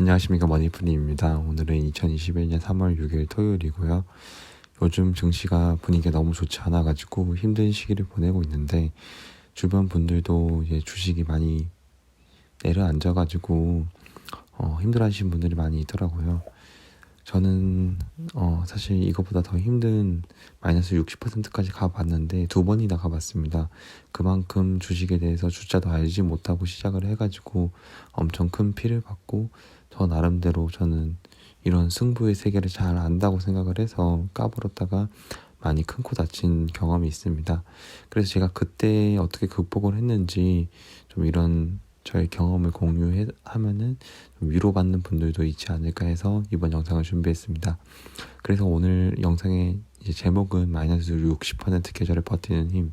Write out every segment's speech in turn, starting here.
안녕하십니까, 머니프님입니다. 오늘은 2021년 3월 6일 토요일이고요. 요즘 증시가 분위기가 너무 좋지 않아가지고 힘든 시기를 보내고 있는데, 주변 분들도 이제 주식이 많이 내려앉아가지고 힘들어하시는 분들이 많이 있더라고요. 저는 사실 이것보다 더 힘든 마이너스 60%까지 가봤는데 2번이나 가봤습니다. 그만큼 주식에 대해서 주자도 알지 못하고 시작을 해가지고 엄청 큰 피를 받고, 저 나름대로 저는 이런 승부의 세계를 잘 안다고 생각을 해서 까불었다가 많이 큰 코 다친 경험이 있습니다. 그래서 제가 그때 어떻게 극복을 했는지 좀 이런 저의 경험을 공유하면은 좀 위로받는 분들도 있지 않을까 해서 이번 영상을 준비했습니다. 그래서 오늘 영상의 이제 제목은 마이너스 60% 계절을 버티는 힘,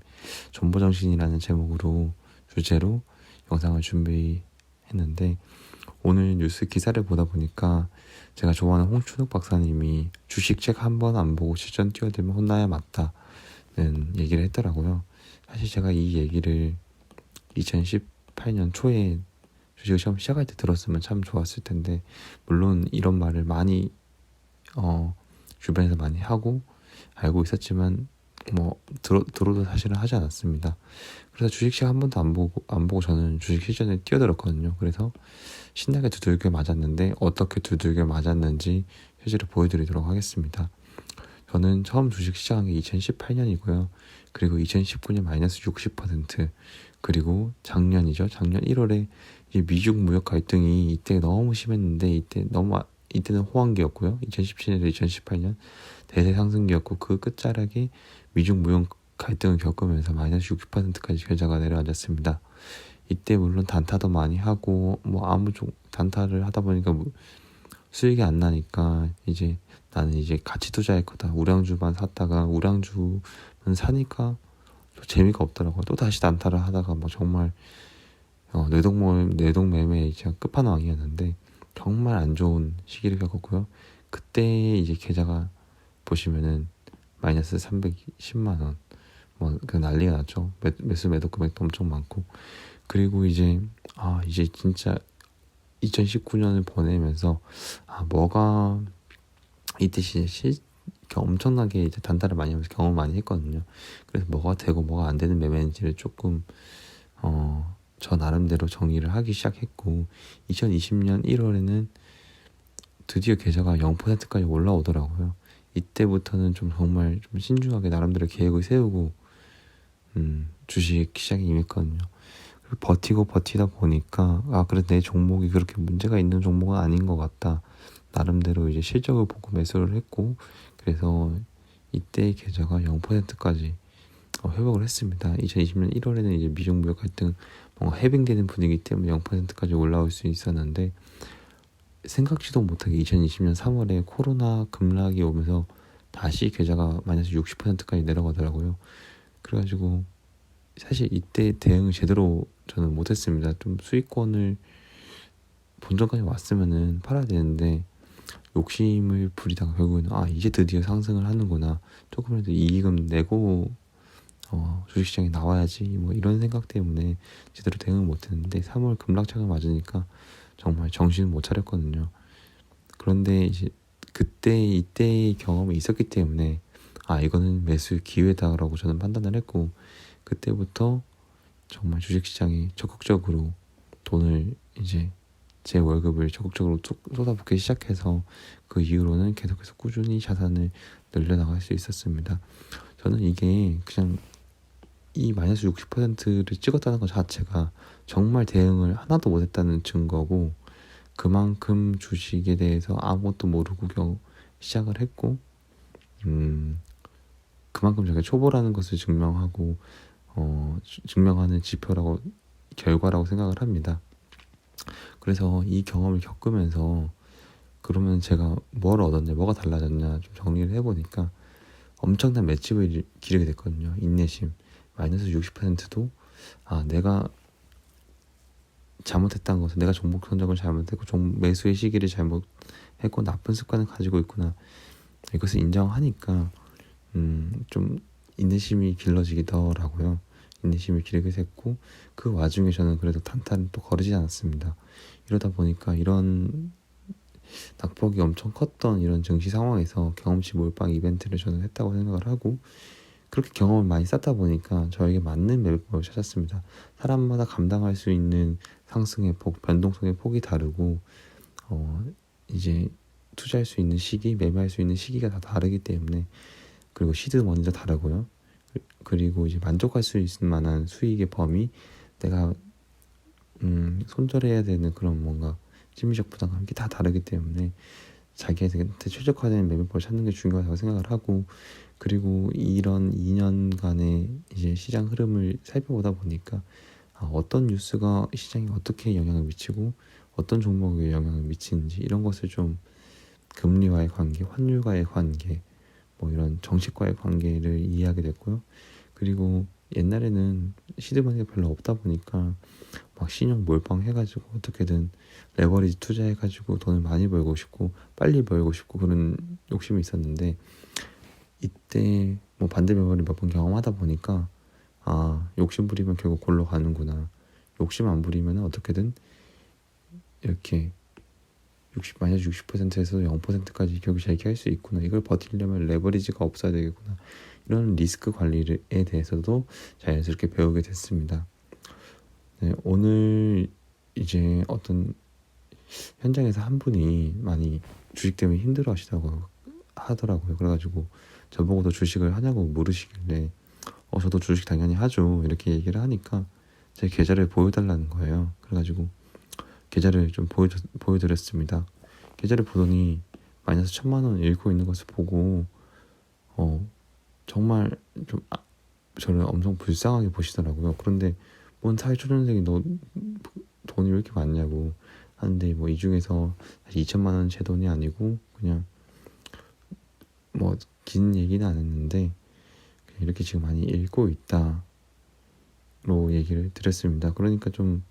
존버정신이라는 제목으로 주제로 영상을 준비했는데, 오늘 뉴스 기사를 보다 보니까 제가 좋아하는 홍춘욱 박사님이 주식 책 한 번 안 보고 실전 뛰어들면 혼나야 맞다는 얘기를 했더라고요. 사실 제가 이 얘기를 2018년 초에 주식을 처음 시작할 때 들었으면 참 좋았을 텐데, 물론 이런 말을 많이 주변에서 많이 하고 알고 있었지만 들어도 사실은 하지 않았습니다. 그래서 주식시장 한 번도 안 보고 저는 주식 실전에 뛰어들었거든요. 그래서 신나게 두들겨 맞았는데 어떻게 두들겨 맞았는지 실제로 보여드리도록 하겠습니다. 저는 처음 주식 시작한 게 2018년이고요. 그리고 2019년 마이너스 60%, 그리고 작년이죠. 작년 1월에 미중 무역 갈등이 이때 너무 심했는데 이때는 호황기였고요. 2017년에서 2018년 대세 상승기였고, 그 끝자락에 미중 무역 갈등을 겪으면서 마이너스 60%까지 계좌가 내려앉았습니다. 이때 물론 단타도 많이 하고 단타를 하다 보니까 수익이 안 나니까 이제 나는 이제 같이 투자할 거다, 우량주만 샀다가 우량주만 사니까 또 재미가 없더라고요. 또 다시 단타를 하다가 정말 뇌동매매 이제 끝판왕이었는데 정말 안 좋은 시기를 겪었고요. 그때 이제 계좌가 보시면은 마이너스 310만 원, 그 난리가 났죠. 매수 매도 금액도 엄청 많고. 그리고 이제 진짜 2019년을 보내면서 뭐가 이때 엄청나게 이제 단타를 많이 하면서 경험 많이 했거든요. 그래서 뭐가 되고 뭐가 안 되는 매매인지를 조금 저 나름대로 정리를 하기 시작했고, 2020년 1월에는 드디어 계좌가 0%까지 올라오더라고요. 이때부터는 정말 좀 신중하게 나름대로 계획을 세우고 주식 시장에 임했거든요. 버티다 보니까 그래, 내 종목이 그렇게 문제가 있는 종목은 아닌 것 같다. 나름대로 이제 실적을 보고 매수를 했고, 그래서 이때 계좌가 0%까지 회복을 했습니다. 2020년 1월에는 이제 미중 무역 갈등 해빙되는 분위기 때문에 0%까지 올라올 수 있었는데, 생각지도 못하게 2020년 3월에 코로나 급락이 오면서 다시 계좌가 마이너스 60%까지 내려가더라고요. 그래가지고 사실 이때 대응을 제대로 저는 못했습니다. 좀 수익권을 본전까지 왔으면은 팔아야 되는데 욕심을 부리다가 결국에는 이제 드디어 상승을 하는구나, 조금이라도 이익은 내고 주식시장에 나와야지, 이런 생각 때문에 제대로 대응을 못했는데 3월 급락장을 맞으니까 정말 정신을 못 차렸거든요. 그런데 이제 이때의 경험이 있었기 때문에 이거는 매수 기회다라고 저는 판단을 했고, 그때부터 정말 주식시장에 적극적으로 돈을 이제 제 월급을 적극적으로 쏟아붓기 시작해서 그 이후로는 계속해서 꾸준히 자산을 늘려나갈 수 있었습니다. 저는 이게 그냥 이 마이너스 60%를 찍었다는 것 자체가 정말 대응을 하나도 못했다는 증거고, 그만큼 주식에 대해서 아무것도 모르고 시작을 했고, 그만큼 제가 초보라는 것을 증명하는 결과라고 생각을 합니다. 그래서 이 경험을 겪으면서 그러면 제가 뭘 얻었냐, 뭐가 달라졌냐 좀 정리를 해보니까 엄청난 맷집을 기르게 됐거든요. 인내심. 마이너스 60%도 내가 잘못했다는 것은, 내가 종목 선정을 잘못했고 매수의 시기를 잘못했고 나쁜 습관을 가지고 있구나, 이것을 인정하니까 좀 인내심이 길러지더라고요. 인내심을 기르게 됐고, 그 와중에 저는 그래도 단타는 또 거르지 않았습니다. 이러다 보니까 이런 낙폭이 엄청 컸던 이런 증시 상황에서 경험치 몰빵 이벤트를 저는 했다고 생각을 하고, 그렇게 경험을 많이 쌓다 보니까 저에게 맞는 매매법을 찾았습니다. 사람마다 감당할 수 있는 상승의 폭, 변동성의 폭이 다르고, 이제 투자할 수 있는 시기, 매매할 수 있는 시기가 다 다르기 때문에, 그리고 시드 먼저 다르고요. 그리고 이제 만족할 수 있을 만한 수익의 범위, 내가 손절해야 되는 그런 뭔가 심리적 부담감, 이게 다 다르기 때문에 자기한테 최적화된 매매법을 찾는 게 중요하다고 생각을 하고, 그리고 이런 2년간의 이제 시장 흐름을 살펴보다 보니까 어떤 뉴스가 시장에 어떻게 영향을 미치고 어떤 종목에 영향을 미치는지, 이런 것을 좀 금리와의 관계, 환율과의 관계, 뭐 이런 정책과의 관계를 이해하게 됐고요. 그리고 옛날에는 시드머니가 별로 없다 보니까 막 신용 몰빵 해가지고 어떻게든 레버리지 투자해가지고 돈을 많이 벌고 싶고 빨리 벌고 싶고 그런 욕심이 있었는데, 이때 뭐 반대 매매를 몇 번 경험하다 보니까 욕심 부리면 결국 골로 가는구나, 욕심 안 부리면 어떻게든 이렇게 마이너스 60%에서 0%까지 기업이 잘 할 수 있구나, 이걸 버티려면 레버리지가 없어야 되겠구나, 이런 리스크 관리에 대해서도 자연스럽게 배우게 됐습니다. 네, 오늘 이제 어떤 현장에서 한 분이 많이 주식 때문에 힘들어 하시다고 하더라고요. 그래가지고 저보고도 주식을 하냐고 물으시길래 저도 주식 당연히 하죠, 이렇게 얘기를 하니까 제 계좌를 보여달라는 거예요. 그래가지고 계좌를 좀 보여드렸습니다. 계좌를 보더니 마이너스 1,000만 원 잃고 있는 것을 보고 정말 좀 저를 엄청 불쌍하게 보시더라고요. 그런데 뭔 사회초년생이 너 돈이 왜 이렇게 많냐고 하는데, 뭐 이 중에서 사실 2,000만 원 제 돈이 아니고 그냥 뭐 긴 얘기는 안 했는데 그냥 이렇게 지금 많이 읽고 있다로 얘기를 드렸습니다. 그러니까 좀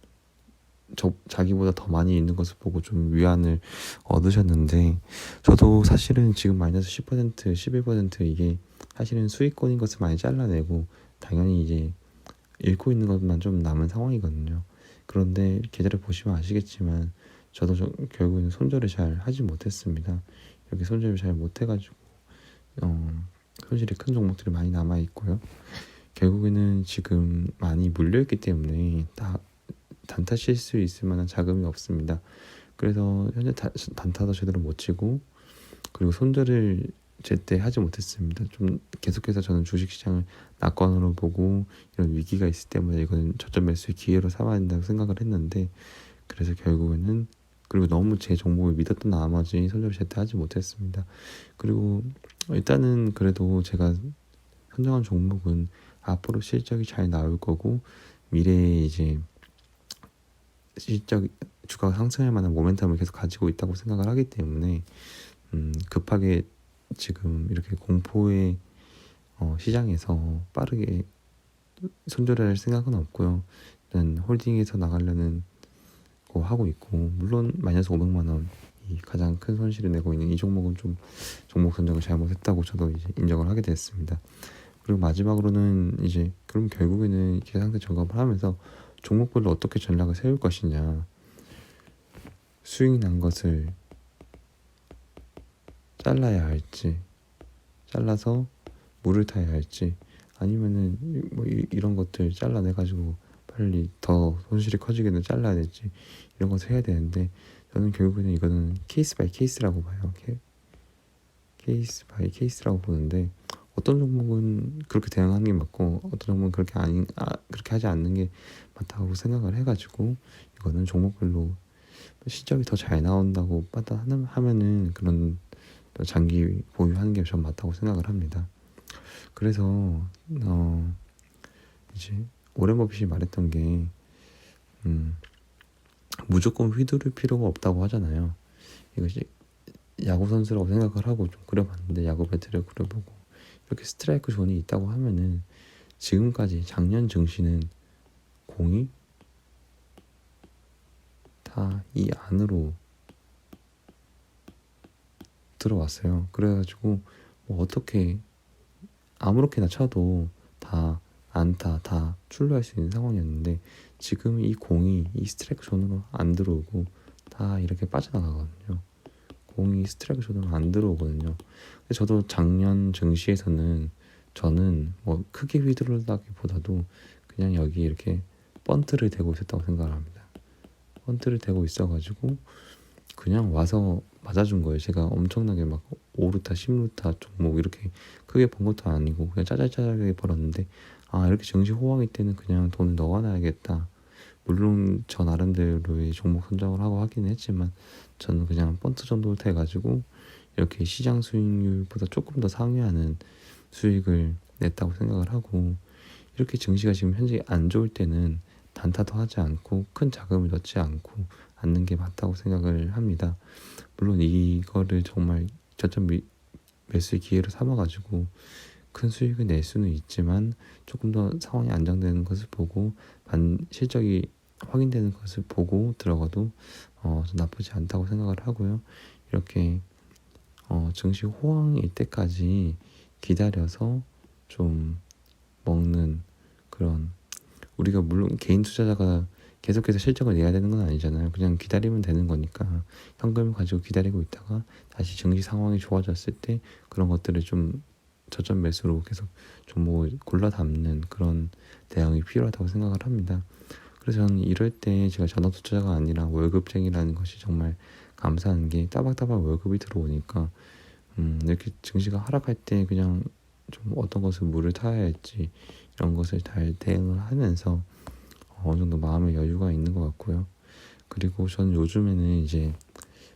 자기보다 더 많이 있는 것을 보고 좀 위안을 얻으셨는데, 저도 사실은 지금 마이너스 10%, 11% 이게 사실은 수익권인 것을 많이 잘라내고 당연히 이제 잃고 있는 것만 좀 남은 상황이거든요. 그런데 계좌를 보시면 아시겠지만 저도 결국에는 손절을 잘 하지 못했습니다. 이렇게 손절을 잘 못해가지고 손실이 큰 종목들이 많이 남아 있고요. 결국에는 지금 많이 물려있기 때문에 다 단타 칠 수 있을 만한 자금이 없습니다. 그래서 현재 단타도 제대로 못 치고, 그리고 손절을 제때 하지 못했습니다. 좀 계속해서 저는 주식시장을 낙관으로 보고 이런 위기가 있을 때마다 이거는 저점 매수의 기회로 삼아야 된다고 생각을 했는데, 그래서 결국에는, 그리고 너무 제 종목을 믿었던 나머지 손절을 제때 하지 못했습니다. 그리고 일단은 그래도 제가 선정한 종목은 앞으로 실적이 잘 나올 거고 미래에 이제 실적 주가가 상승할 만한 모멘텀을 계속 가지고 있다고 생각을 하기 때문에 급하게 지금 이렇게 공포의 시장에서 빠르게 손절할 생각은 없고요. 일단 홀딩해서 나가려는 거 하고 있고, 물론 마이너스 500만 원이 가장 큰 손실을 내고 있는 이 종목은 좀 종목 선정을 잘못했다고 저도 이제 인정을 하게 됐습니다. 그리고 마지막으로는 이제 그럼 결국에는 이렇게 상태 점검을 하면서 종목별로 어떻게 전략을 세울 것이냐, 수익 난 것을 잘라야 할지, 잘라서 물을 타야 할지, 아니면은 뭐 이런 것들 잘라내가지고 빨리 더 손실이 커지게는 잘라야 될지, 이런 것을 해야 되는데, 저는 결국에는 이거는 케이스 바이 케이스라고 봐요. 케이스 바이 케이스라고 보는데, 어떤 종목은 그렇게 대응하는 게 맞고 어떤 종목은 그렇게 하지 않는 게 맞다고 생각을 해가지고, 이거는 종목별로 실적이 더 잘 나온다고 하면은 그런 장기 보유하는 게 전 맞다고 생각을 합니다. 그래서 이제 오렌 버핏이 말했던 게 무조건 휘두를 필요가 없다고 하잖아요. 이것이 야구 선수라고 생각을 하고 좀 그려봤는데, 야구 배트를 그려보고 이렇게 스트라이크 존이 있다고 하면은 지금까지 작년 증시는 공이 다 이 안으로 들어왔어요. 그래가지고 뭐 어떻게 아무렇게나 쳐도 다 안타, 다 출루할 수 있는 상황이었는데, 지금 이 공이 이 스트라이크 존으로 안 들어오고 다 이렇게 빠져나가거든요. 공이 스트라이크 조금 안 들어오거든요. 근데 저도 작년 증시에서는 저는 뭐 크게 휘두르다기보다도 그냥 여기 이렇게 번트를 대고 있었다고 생각을 합니다. 번트를 대고 있어가지고 그냥 와서 맞아준 거예요. 제가 엄청나게 막 5루타, 10루타 종목 이렇게 크게 본 것도 아니고 그냥 짜잘짜잘하게 벌었는데, 아, 이렇게 증시 호황일 때는 그냥 돈을 넣어놔야겠다. 물론 저 나름대로의 종목 선정을 하고 하긴 했지만 저는 그냥 번트 정도 돼가지고 이렇게 시장 수익률보다 조금 더 상회하는 수익을 냈다고 생각을 하고, 이렇게 증시가 지금 현재 안 좋을 때는 단타도 하지 않고 큰 자금을 넣지 않고 않는 게 맞다고 생각을 합니다. 물론 이거를 정말 저점 매수의 기회로 삼아가지고 큰 수익을 낼 수는 있지만 조금 더 상황이 안정되는 것을 보고 실적이 확인되는 것을 보고 들어가도 나쁘지 않다고 생각을 하고요. 이렇게 증시 호황일 때까지 기다려서 좀 먹는 그런, 우리가 물론 개인 투자자가 계속해서 실적을 내야 되는 건 아니잖아요. 그냥 기다리면 되는 거니까 현금을 가지고 기다리고 있다가 다시 증시 상황이 좋아졌을 때 그런 것들을 좀 저점 매수로 계속 종목을 골라 담는 그런 대응이 필요하다고 생각을 합니다. 그래서 저는 이럴 때 제가 전업 투자자가 아니라 월급쟁이라는 것이 정말 감사한 게 따박따박 월급이 들어오니까 이렇게 증시가 하락할 때 그냥 좀 어떤 것을 물을 타야 할지 이런 것을 잘 대응을 하면서 어느 정도 마음의 여유가 있는 것 같고요. 그리고 저는 요즘에는 이제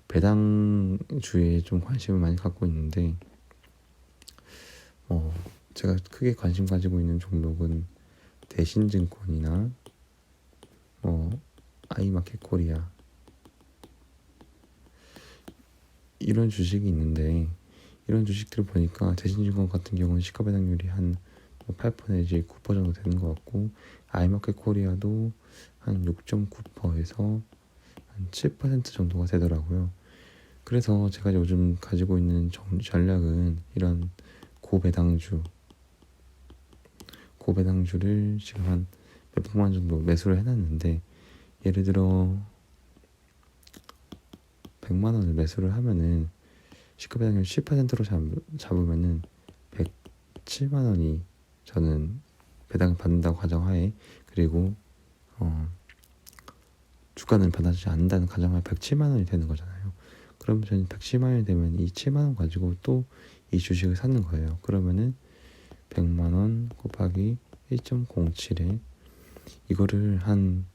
배당주에 좀 관심을 많이 갖고 있는데, 제가 크게 관심 가지고 있는 종목은 대신증권이나 아이마켓 코리아 이런 주식이 있는데, 이런 주식들을 보니까 대신증권 같은 경우는 시가 배당률이 한 8% 내지 9% 정도 되는 것 같고, 아이마켓 코리아도 한 6.9%에서 한 7% 정도가 되더라고요. 그래서 제가 요즘 가지고 있는 전략은 이런 고배당주를 지금 한 몇백만 정도 매수를 해놨는데, 예를 들어 100만 원을 매수를 하면은 시가 배당률 10%로 잡으면은 107만 원이 저는 배당을 받는다고 가정하에, 그리고 주가는 변하지 않는다는 가정하에 107만 원이 되는 거잖아요. 그러면 저는 110만 원이 되면 이 7만 원 가지고 또 이 주식을 사는 거예요. 그러면은 100만 원 곱하기 1.07에 이거를 한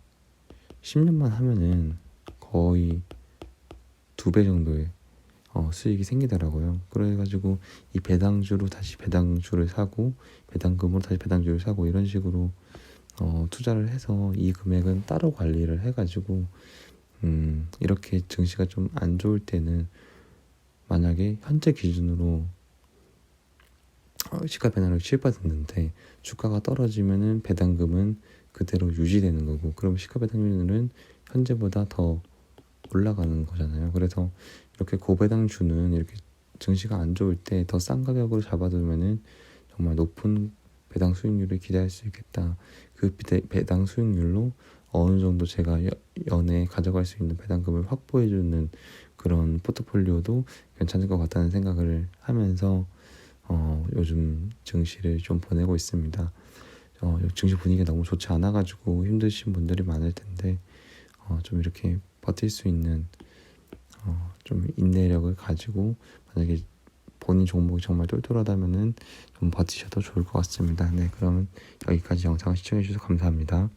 10년만 하면은 거의 2배 정도의 수익이 생기더라고요. 그래가지고 이 배당주로 다시 배당주를 사고 배당금으로 다시 배당주를 사고 이런 식으로 투자를 해서 이 금액은 따로 관리를 해가지고 이렇게 증시가 좀 안 좋을 때는 만약에 현재 기준으로 시가 배당률이 7%인데 주가가 떨어지면은 배당금은 그대로 유지되는 거고, 그럼 시가 배당률은 현재보다 더 올라가는 거잖아요. 그래서 이렇게 고배당주는 이렇게 증시가 안 좋을 때 더 싼 가격으로 잡아두면은 정말 높은 배당 수익률을 기대할 수 있겠다. 그 배당 수익률로 어느 정도 제가 연에 가져갈 수 있는 배당금을 확보해주는 그런 포트폴리오도 괜찮을 것 같다는 생각을 하면서 요즘 증시를 좀 보내고 있습니다. 증시 분위기가 너무 좋지 않아가지고 힘드신 분들이 많을 텐데 좀 이렇게 버틸 수 있는 좀 인내력을 가지고 만약에 본인 종목이 정말 똘똘하다면은 좀 버티셔도 좋을 것 같습니다. 네, 그러면 여기까지 영상을 시청해 주셔서 감사합니다.